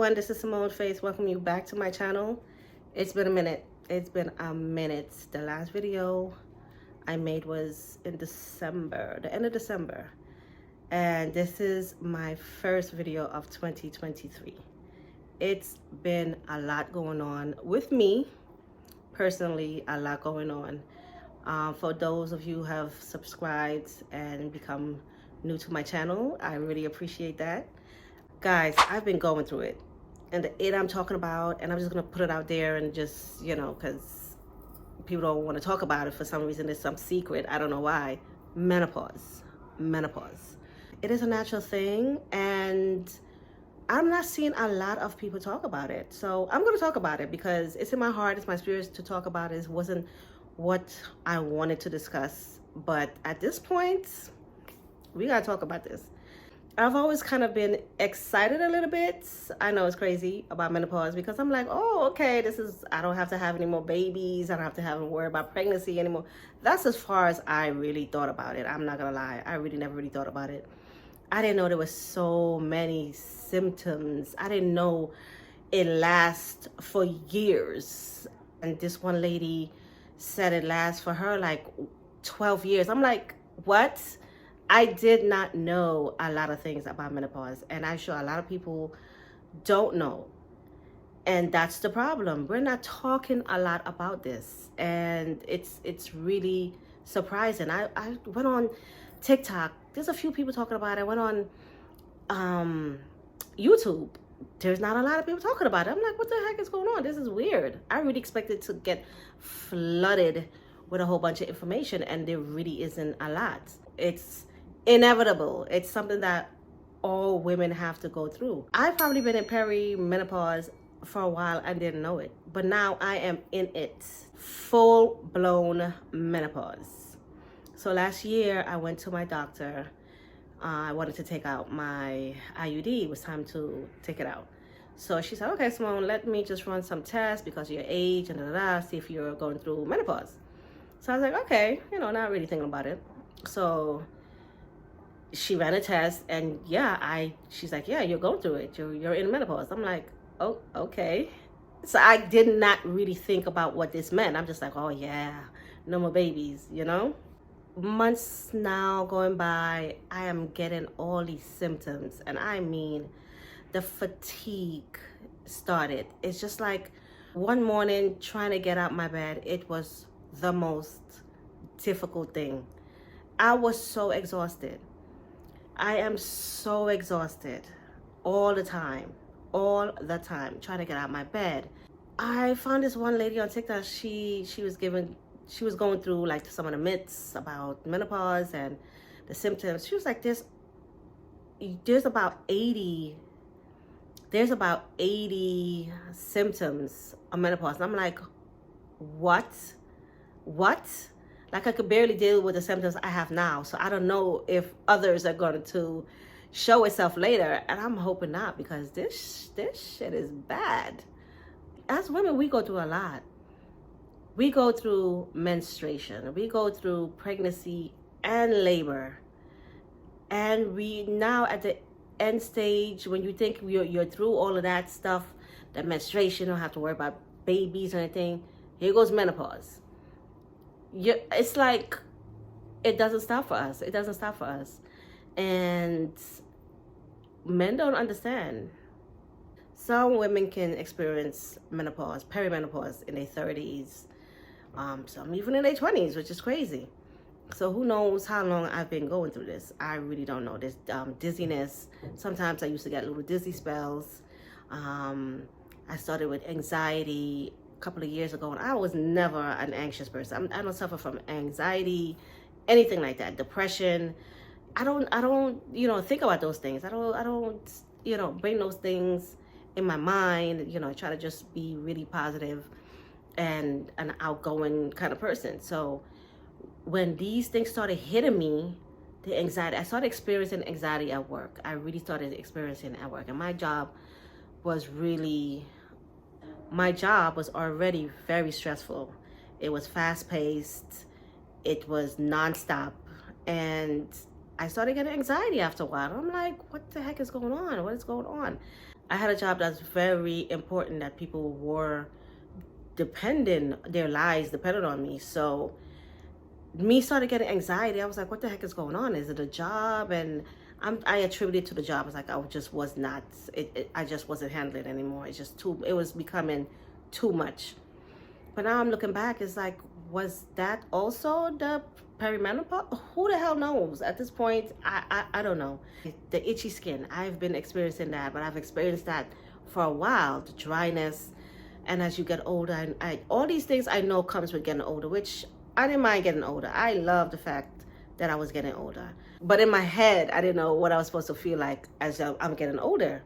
everyone, this is Simone Face. Welcome you back to my channel. It's been a minute. It's been a minute. The last video I made was in December, the end of December. And this is my first video of 2023. It's been a lot going on with me, personally, a lot going on. For those of you who have subscribed and become new to my channel, I really appreciate that. Guys, I've been going through it, and it I'm talking about, and I'm just gonna put it out there and just, because people don't want to talk about it for some reason. It's some secret, I don't know why. Menopause. It is a natural thing, and I'm not seeing a lot of people talk about it. So I'm gonna talk about it because it's in my heart, it's my spirit to talk about it. It wasn't what I wanted to discuss, but at this point, we gotta talk about this. I've always kind of been excited a little bit. I know it's crazy about menopause because I'm like, oh, okay, I don't have to have any more babies. I don't have to worry about pregnancy anymore. That's as far as I really thought about it. I'm not gonna lie. I really never really thought about it. I didn't know there was so many symptoms. I didn't know it lasts for years. And this one lady said it lasts for her like 12 years. I'm like, what? I did not know a lot of things about menopause, and I'm sure a lot of people don't know. And that's the problem. We're not talking a lot about this, and it's really surprising. I went on TikTok. There's a few people talking about it. I went on YouTube. There's not a lot of people talking about it. I'm like, what the heck is going on? This is weird. I really expected to get flooded with a whole bunch of information, and there really isn't a lot. It's inevitable. It's something that all women have to go through. I've probably been in perimenopause for a while and didn't know it, but now I am in it. Full-blown menopause. So last year I went to my doctor. I wanted to take out my IUD. It was time to take it out. So she said, okay, Simone, let me just run some tests because of your age and see if you're going through menopause. So I was like, okay, not really thinking about it. So she ran a test, and she's like, yeah, you're going through it. You're in menopause. I'm like, oh, okay. So I did not really think about what this meant. I'm just like, oh yeah, no more babies, Months now going by, I am getting all these symptoms, and I mean, the fatigue started. It's just like one morning trying to get out my bed, it was the most difficult thing. I was so exhausted. I am so exhausted all the time, trying to get out of my bed. I found this one lady on TikTok. She was going through like some of the myths about menopause and the symptoms. She was like, there's about 80 symptoms of menopause. And I'm like, what? Like, I could barely deal with the symptoms I have now. So I don't know if others are going to show itself later. And I'm hoping not, because this shit is bad. As women, we go through a lot. We go through menstruation. We go through pregnancy and labor. And we now at the end stage, when you think you're through all of that stuff, the menstruation, you don't have to worry about babies or anything. Here goes menopause. It's like it doesn't stop for us. And men don't understand. Some women can experience menopause, perimenopause, in their 30s, some even in their 20s, which is crazy. So who knows how long I've been going through this. I really don't know. This dizziness. Sometimes I used to get little dizzy spells. I started with anxiety a couple of years ago, and I was never an anxious person. I don't suffer from anxiety, anything like that. Depression. I don't think about those things. I don't bring those things in my mind. I try to just be really positive and an outgoing kind of person. So when these things started hitting me, the anxiety, I started experiencing anxiety at work. I really started experiencing it at work, and my job was already very stressful. It was fast-paced. It was nonstop. And I started getting anxiety after a while. I'm like, what the heck is going on? What is going on? I had a job that's very important that people were depending, their lives depended on me. So me started getting anxiety. I was like, what the heck is going on? Is it a job? And I attributed to the job. I was like, I just was not, I just wasn't handling it anymore. It was becoming too much. But now I'm looking back, it's like, was that also the perimenopause? Who the hell knows? At this point, I don't know. The itchy skin, I've been experiencing that, but I've experienced that for a while, the dryness. And as you get older, all these things I know comes with getting older, which I didn't mind getting older. I love the fact that I was getting older. But in my head, I didn't know what I was supposed to feel like as I'm getting older.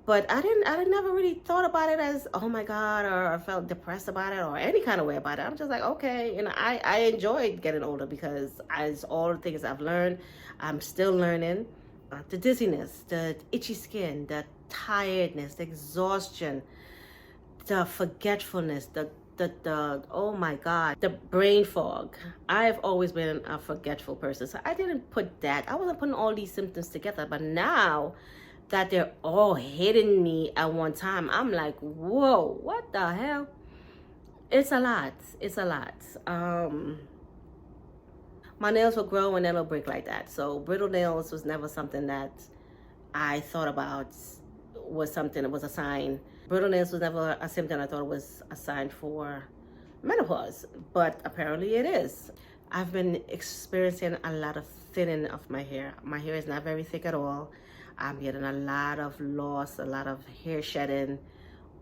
But I never really thought about it as, oh my God, or I felt depressed about it or any kind of way about it. I'm just like, okay. And I enjoyed getting older because as all the things I've learned, I'm still learning. The dizziness, the itchy skin, the tiredness, the exhaustion, the forgetfulness, the oh my God, the brain fog. I've always been a forgetful person. So I didn't put that. I wasn't putting all these symptoms together. But now that they're all hitting me at one time, I'm like, whoa, what the hell? It's a lot. It's a lot. My nails will grow and then they'll break like that. So brittle nails was never something that I thought about was something that was a sign. Brittle nails was never a symptom I thought it was a sign for menopause, but apparently it is. I've been experiencing a lot of thinning of my hair. My hair is not very thick at all. I'm getting a lot of loss, a lot of hair shedding.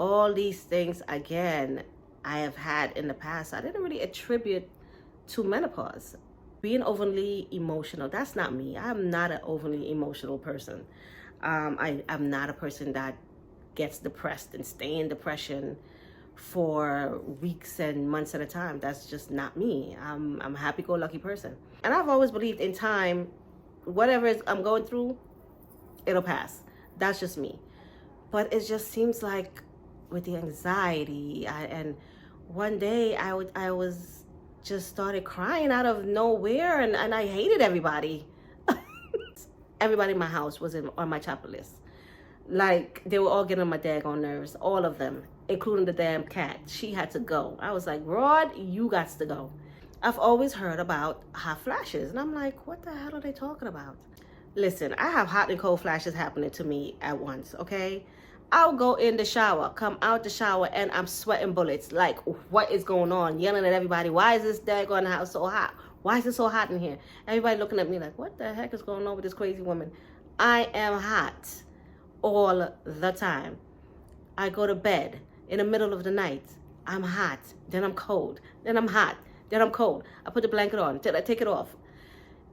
All these things, again, I have had in the past. I didn't really attribute to menopause. Being overly emotional, that's not me. I'm not an overly emotional person. I'm not a person that gets depressed and stay in depression for weeks and months at a time. That's just not me. I'm a happy-go-lucky person. And I've always believed in time, whatever I'm going through, it'll pass. That's just me. But it just seems like with the anxiety, and one day I was just started crying out of nowhere, and I hated everybody. Everybody in my house was on my chopper list. Like, they were all getting on my daggone nerves, all of them, including the damn cat. She had to go. I was like, Rod, you got to go. I've always heard about hot flashes, and I'm like, what the hell are they talking about? Listen, I have hot and cold flashes happening to me at once, okay? I'll go in the shower, come out the shower, and I'm sweating bullets. Like, what is going on? Yelling at everybody, why is this daggone house so hot? Why is it so hot in here? Everybody looking at me like, what the heck is going on with this crazy woman? I am hot all the time. I go to bed in the middle of the night. I'm hot, then I'm cold, then I'm hot, then I'm cold. I put the blanket on, then I take it off.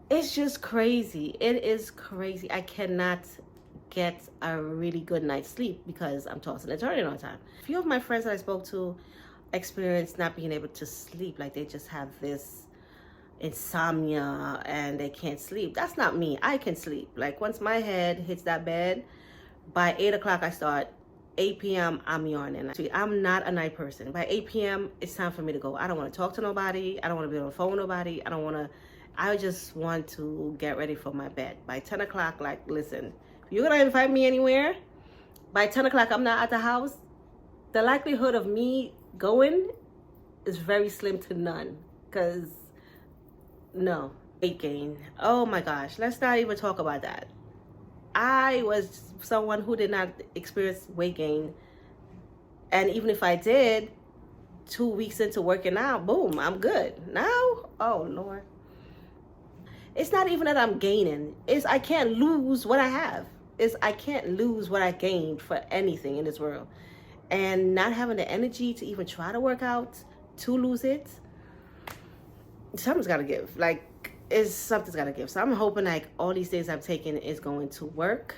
It's just crazy. It is crazy. I cannot get a really good night's sleep because I'm tossing and turning all the time. A few of my friends that I spoke to experienced not being able to sleep. Like, they just have this insomnia and they can't sleep. That's not me. I can sleep. Like, once my head hits that bed, by 8 o'clock I start. 8 p.m. I'm yawning. I'm not a night person. By 8 p.m. it's time for me to go. I don't want to talk to nobody. I don't want to be on the phone with nobody. I just want to get ready for my bed. By 10 o'clock, like, listen, if you're going to invite me anywhere, by 10 o'clock I'm not at the house, the likelihood of me going is very slim to none. Because, no. Weight gain. Oh my gosh. Let's not even talk about that. I was someone who did not experience weight gain. And even if I did, 2 weeks into working out, boom, I'm good. Now, oh Lord. It's not even that I'm gaining. It's I can't lose what I have. I can't lose what I gained for anything in this world. And not having the energy to even try to work out to lose it, something's got to give. Like, something's got to give. So I'm hoping like all these things I'm taking is going to work.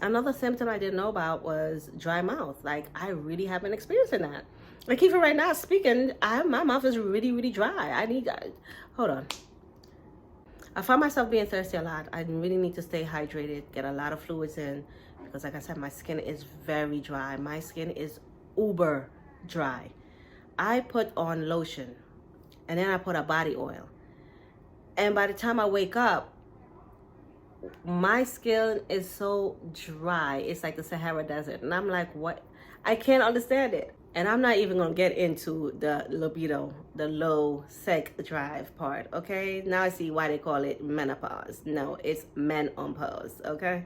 Another symptom I didn't know about was dry mouth. Like, I really have been experiencing that. Like, even right now speaking, my mouth is really, really dry. Hold on. I find myself being thirsty a lot. I really need to stay hydrated, get a lot of fluids in, because like I said, my skin is very dry. My skin is uber dry. I put on lotion and then I put a body oil. And by the time I wake up, my skin is so dry. It's like the Sahara Desert. And I'm like, what? I can't understand it. And I'm not even gonna get into the libido, the low sex drive part, okay? Now I see why they call it menopause. No, it's menopause, okay?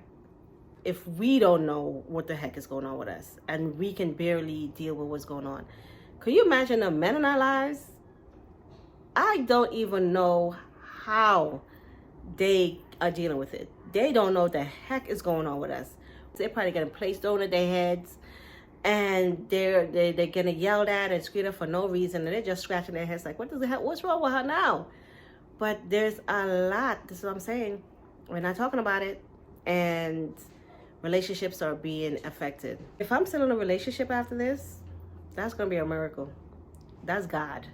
If we don't know what the heck is going on with us and we can barely deal with what's going on, can you imagine the men in our lives? I don't even know how they are dealing with it. They don't know what the heck is going on with us. They're probably getting placed over their heads, and they're getting yelled at and screamed at for no reason, and they're just scratching their heads like, what the hell? What's wrong with her now? But there's a lot. This is what I'm saying. We're not talking about it, and relationships are being affected. If I'm still in a relationship after this, that's gonna be a miracle. That's God.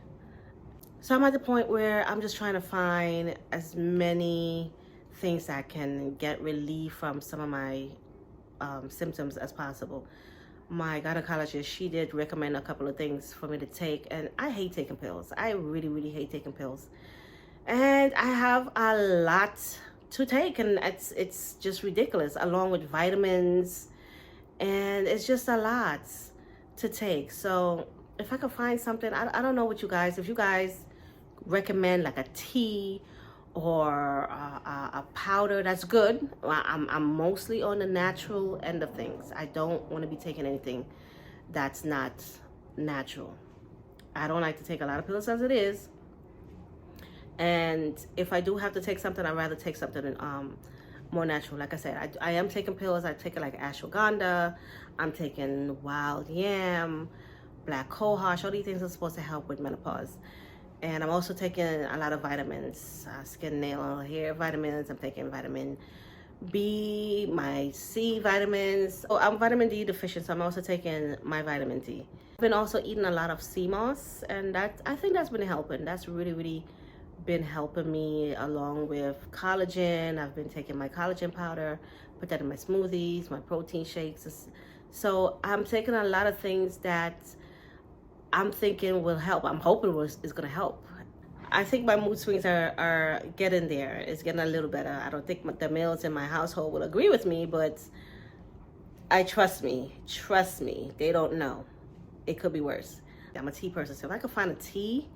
So I'm at the point where I'm just trying to find as many things that can get relief from some of my symptoms as possible. My gynecologist, she did recommend a couple of things for me to take, and I hate taking pills. I really, really hate taking pills. And I have a lot to take, and it's just ridiculous, along with vitamins, and it's just a lot to take. So if I could find something, I don't know what you guys, if you guys recommend like a tea or a powder that's good. I'm mostly on the natural end of things. I don't want to be taking anything that's not natural. I don't like to take a lot of pills as it is, and if I do have to take something, I'd rather take something more natural. Like I said, I am taking pills. I take it like ashwagandha, I'm taking wild yam, black cohosh. All these things are supposed to help with menopause. And I'm also taking a lot of vitamins, skin, nail, hair vitamins. I'm taking vitamin B, my C vitamins. Oh, I'm vitamin D deficient, so I'm also taking my vitamin D. I've been also eating a lot of sea moss, and I think that's been helping. That's really, really been helping me, along with collagen. I've been taking my collagen powder, put that in my smoothies, my protein shakes. So I'm taking a lot of things that I'm thinking will help. I'm hoping is going to help. I think my mood swings are getting there. It's getting a little better. I don't think the males in my household will agree with me, but trust me, they don't know. It could be worse. I'm a tea person, so if I could find a tea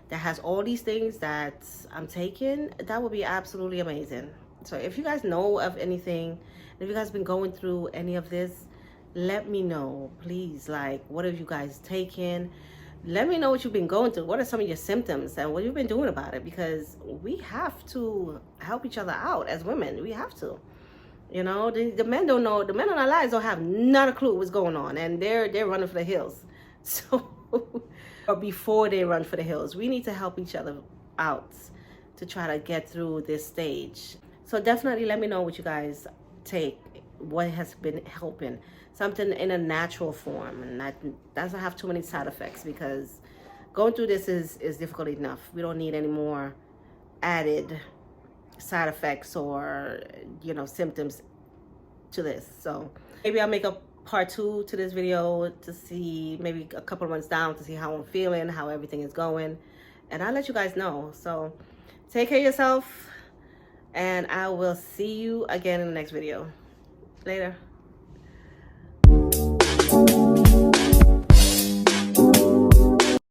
that has all these things that I'm taking, that would be absolutely amazing. So if you guys know of anything, if you guys have been going through any of this, let me know, please. Like, what have you guys taken? Let me know what you've been going through. What are some of your symptoms and what you've been doing about it? Because we have to help each other out as women. We have to. You know, the men don't know. The men in our lives don't have not a clue what's going on, and they're running for the hills. So, or before they run for the hills, we need to help each other out to try to get through this stage. So definitely let me know what you guys take, what has been helping, something in a natural form, and that doesn't have too many side effects, because going through this is difficult enough. We don't need any more added side effects or, you know, symptoms to this. So maybe I'll make a part 2 to this video to see, maybe a couple of months down, to see how I'm feeling, how everything is going, and I'll let you guys know. So take care of yourself, and I will see you again in the next video. Later.